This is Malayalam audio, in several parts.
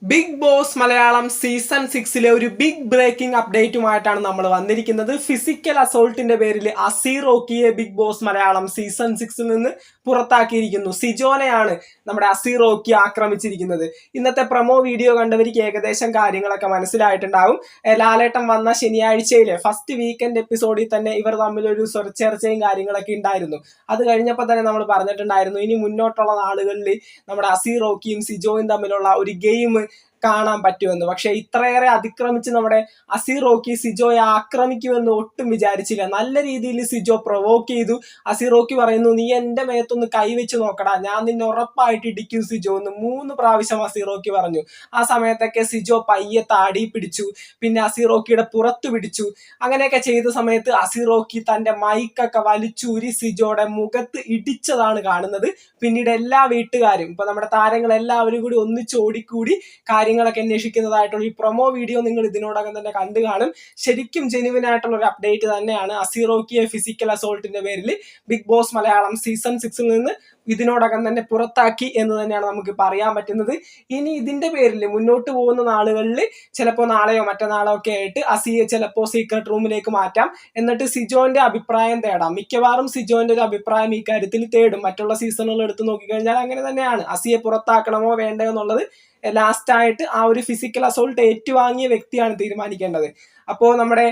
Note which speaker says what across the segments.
Speaker 1: ബിഗ് ബോസ് മലയാളം സീസൺ 6 ഒരു ബിഗ് ബ്രേക്കിംഗ് അപ്ഡേറ്റുമായിട്ടാണ് നമ്മൾ വന്നിരിക്കുന്നത്. ഫിസിക്കൽ അസോൾട്ടിന്റെ പേരിൽ അസീർ റോക്കിയെ ബിഗ് ബോസ് മലയാളം സീസൺ 6 നിന്ന് പുറത്താക്കിയിരിക്കുന്നു. സിജോനെയാണ് നമ്മുടെ അസീർ റോക്കി ആക്രമിച്ചിരിക്കുന്നത്. ഇന്നത്തെ പ്രൊമോ വീഡിയോ കണ്ടവർക്ക് ഏകദേശം കാര്യങ്ങളൊക്കെ മനസ്സിലായിട്ടുണ്ടാവും. ലാലേട്ടൻ വന്ന ശനിയാഴ്ചയിലെ ഫസ്റ്റ് വീക്കെൻഡ് എപ്പിസോഡിൽ തന്നെ ഇവർ തമ്മിലൊരു ചർച്ചയും കാര്യങ്ങളൊക്കെ ഉണ്ടായിരുന്നു. അത് കഴിഞ്ഞപ്പോൾ തന്നെ നമ്മൾ പറഞ്ഞിട്ടുണ്ടായിരുന്നു, ഇനി മുന്നോട്ടുള്ള നാളുകളിൽ നമ്മുടെ അസീർ റോക്കിയും സിജോയും തമ്മിലുള്ള ഒരു ഗെയിം കാണാൻ പറ്റുമെന്ന്. പക്ഷെ ഇത്രയേറെ അതിക്രമിച്ച് നമ്മുടെ അസീർ റോക്കി സിജോയെ ആക്രമിക്കുമെന്ന് ഒട്ടും വിചാരിച്ചില്ല. നല്ല രീതിയിൽ സിജോ പ്രൊവോക്ക് ചെയ്തു. അസീർ റോക്കി പറയുന്നു, നീ എന്റെ മേത്തൊന്ന് കൈവച്ച് നോക്കടാ, ഞാൻ നിന്നെ ഉറപ്പായിട്ട് ഇടിക്കും സിജോ എന്ന് 3 പ്രാവശ്യം അസീർ റോക്കി പറഞ്ഞു. ആ സമയത്തൊക്കെ സിജോ പയ്യെ താടി പിടിച്ചു, പിന്നെ അസീർ റോക്കിയുടെ പുറത്ത് പിടിച്ചു. അങ്ങനെയൊക്കെ ചെയ്ത സമയത്ത് അസീർ റോക്കി തന്റെ മൈക്കൊക്കെ വലിച്ചൂരി സിജോയുടെ മുഖത്ത് ഇടിച്ചതാണ് കാണുന്നത്. പിന്നീട് എല്ലാ വീട്ടുകാരും, ഇപ്പൊ നമ്മുടെ താരങ്ങൾ എല്ലാവരും കൂടി ഒന്നിച്ചോടിക്കൂടി കാര്യങ്ങളൊക്കെ അന്വേഷിക്കുന്നതായിട്ടുള്ള ഈ പ്രൊമോ വീഡിയോ നിങ്ങൾ ഇതിനോടകം തന്നെ കണ്ടു കാണും. ശരിക്കും ജെനുവിൻ ആയിട്ടുള്ള ഒരു അപ്ഡേറ്റ് തന്നെയാണ്. അസീർ റോക്കിയെ ഫിസിക്കൽ അസോൾട്ടിന്റെ പേരിൽ ബിഗ് ബോസ് മലയാളം സീസൺ 6 നിന്ന് ഇതിനോടകം തന്നെ പുറത്താക്കി എന്ന് തന്നെയാണ് നമുക്ക് പറയാൻ പറ്റുന്നത്. ഇനി ഇതിന്റെ പേരിൽ മുന്നോട്ട് പോകുന്ന നാളുകളിൽ ചിലപ്പോൾ നാളെയോ മറ്റന്നാളോ ഒക്കെ ആയിട്ട് അസിയെ ചിലപ്പോൾ സീക്രട്ട് റൂമിലേക്ക് മാറ്റാം. എന്നിട്ട് സിജോന്റെ അഭിപ്രായം തേടാം. മിക്കവാറും സിജോന്റെ ഒരു അഭിപ്രായം ഈ കാര്യത്തിൽ തേടും. മറ്റുള്ള സീസണുകൾ എടുത്ത് നോക്കിക്കഴിഞ്ഞാൽ അങ്ങനെ തന്നെയാണ്. അസിയെ പുറത്താക്കണമോ വേണ്ടയോ എന്നുള്ളത് ലാസ്റ്റ് ആയിട്ട് ആ ഒരു ഫിസിക്കൽ അസോൾട്ട് ഏറ്റുവാങ്ങിയ വ്യക്തിയാണ് തീരുമാനിക്കേണ്ടത്. അപ്പോൾ നമ്മുടെ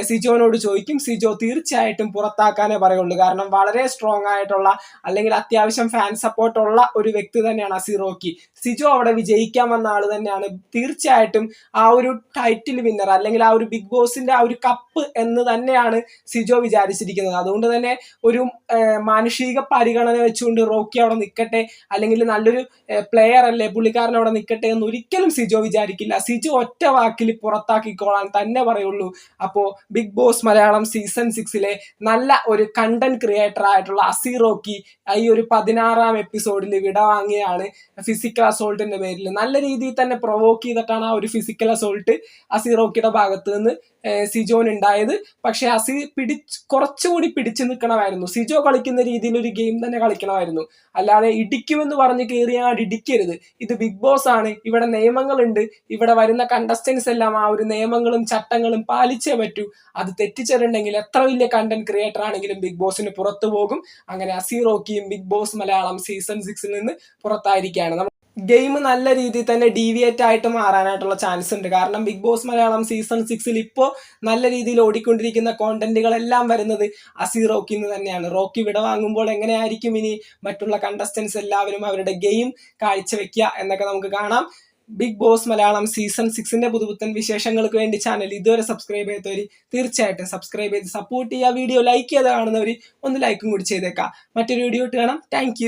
Speaker 1: സിജോനോട് ചോദിക്കും. സിജോ തീർച്ചയായിട്ടും പുറത്താക്കാനേ പറയുള്ളൂ. കാരണം വളരെ സ്ട്രോങ് ആയിട്ടുള്ള, അല്ലെങ്കിൽ അത്യാവശ്യം ഫാൻ സപ്പോർട്ടുള്ള ഒരു വ്യക്തി തന്നെയാണ് അസീർ റോക്കി. സിജോ അവിടെ വിജയിക്കാൻ വന്ന ആൾ തന്നെയാണ്. തീർച്ചയായിട്ടും ആ ഒരു ടൈറ്റിൽ വിന്നർ, അല്ലെങ്കിൽ ആ ഒരു ബിഗ് ബോസിന്റെ ആ ഒരു കപ്പ് എന്ന് തന്നെയാണ് സിജോ വിചാരിച്ചിരിക്കുന്നത്. അതുകൊണ്ട് തന്നെ ഒരു മാനുഷിക പരിഗണന വെച്ചുകൊണ്ട് റോക്കി അവിടെ നിൽക്കട്ടെ, അല്ലെങ്കിൽ നല്ലൊരു പ്ലെയർ അല്ലേ പുള്ളിക്കാരൻ അവിടെ നിൽക്കട്ടെ എന്ന് ഒരിക്കലും സിജോ വിചാരിക്കില്ല. സിജോ ഒറ്റ വാക്കിൽ പുറത്താക്കിക്കോളാൻ തന്നെ പറയുള്ളൂ. അപ്പോ ബിഗ് ബോസ് മലയാളം സീസൺ 6 നല്ല ഒരു കണ്ടന്റ് ക്രിയേറ്റർ ആയിട്ടുള്ള അസീർ റോക്കി ഈ ഒരു 16ാം എപ്പിസോഡിൽ വിടവാങ്ങിയാണ്. ഫിസിക്കൽ അസോൾട്ടിന്റെ പേരിൽ നല്ല രീതിയിൽ തന്നെ പ്രൊവോക്ക് ചെയ്തിട്ടാണ് ആ ഒരു ഫിസിക്കൽ അസോൾട്ട് അസീർ റോക്കിയുടെ ഭാഗത്ത് നിന്ന് സിജോന് ഉണ്ടായത്. പക്ഷെ അസീർ കുറച്ചുകൂടി പിടിച്ചു നിൽക്കണമായിരുന്നു. സിജോ കളിക്കുന്ന രീതിയിൽ ഒരു ഗെയിം തന്നെ കളിക്കണമായിരുന്നു. അല്ലാതെ ഇടിക്കുമെന്ന് പറഞ്ഞ് കയറിയാൽ ഇടിക്കരുത്. ഇത് ബിഗ് ബോസ് ആണ്, ഇവിടെ നിയമങ്ങളുണ്ട്. ഇവിടെ വരുന്ന കണ്ടസ്റ്റൻസ് എല്ലാം ആ ഒരു നിയമങ്ങളും ചട്ടങ്ങളും പാലിച്ചേ പറ്റൂ. അത് തെറ്റിച്ചിട്ടുണ്ടെങ്കിൽ എത്ര വലിയ കണ്ടന്റ് ക്രിയേറ്റർ ആണെങ്കിലും ബിഗ് ബോസിന് പുറത്തു പോകും. അങ്ങനെ അസീർ റോക്കിയും ബിഗ് ബോസ് മലയാളം സീസൺ 6 നിന്ന് പുറത്തായിരിക്കുകയാണ്. ഗെയിം നല്ല രീതിയിൽ തന്നെ ഡീവിയേറ്റ് ആയിട്ട് മാറാനായിട്ടുള്ള ചാൻസ് ഉണ്ട്. കാരണം ബിഗ് ബോസ് മലയാളം സീസൺ 6 ഇപ്പോൾ നല്ല രീതിയിൽ ഓടിക്കൊണ്ടിരിക്കുന്ന കോണ്ടന്റുകളെല്ലാം വരുന്നത് അസീർ റോക്കി എന്ന് തന്നെയാണ്. റോക്കി വിടവാങ്ങുമ്പോൾ എങ്ങനെയായിരിക്കും ഇനി മറ്റുള്ള കണ്ടസ്റ്റൻസ് എല്ലാവരും അവരുടെ ഗെയിം കാഴ്ചവെക്കുക എന്നൊക്കെ നമുക്ക് കാണാം. ബിഗ് ബോസ് മലയാളം സീസൺ 6 പുതുപുത്തൻ വിശേഷങ്ങൾക്ക് വേണ്ടി ചാനൽ ഇതുവരെ സബ്സ്ക്രൈബ് ചെയ്തവർ തീർച്ചയായിട്ടും സബ്സ്ക്രൈബ് ചെയ്ത് സപ്പോർട്ട് ചെയ്യുക. വീഡിയോ ലൈക്ക് ചെയ്ത് കാണുന്നവർ ഒന്ന് ലൈക്കും കൂടി ചെയ്തേക്കാം. മറ്റൊരു വീഡിയോ ഇട്ട് കാണാം. താങ്ക്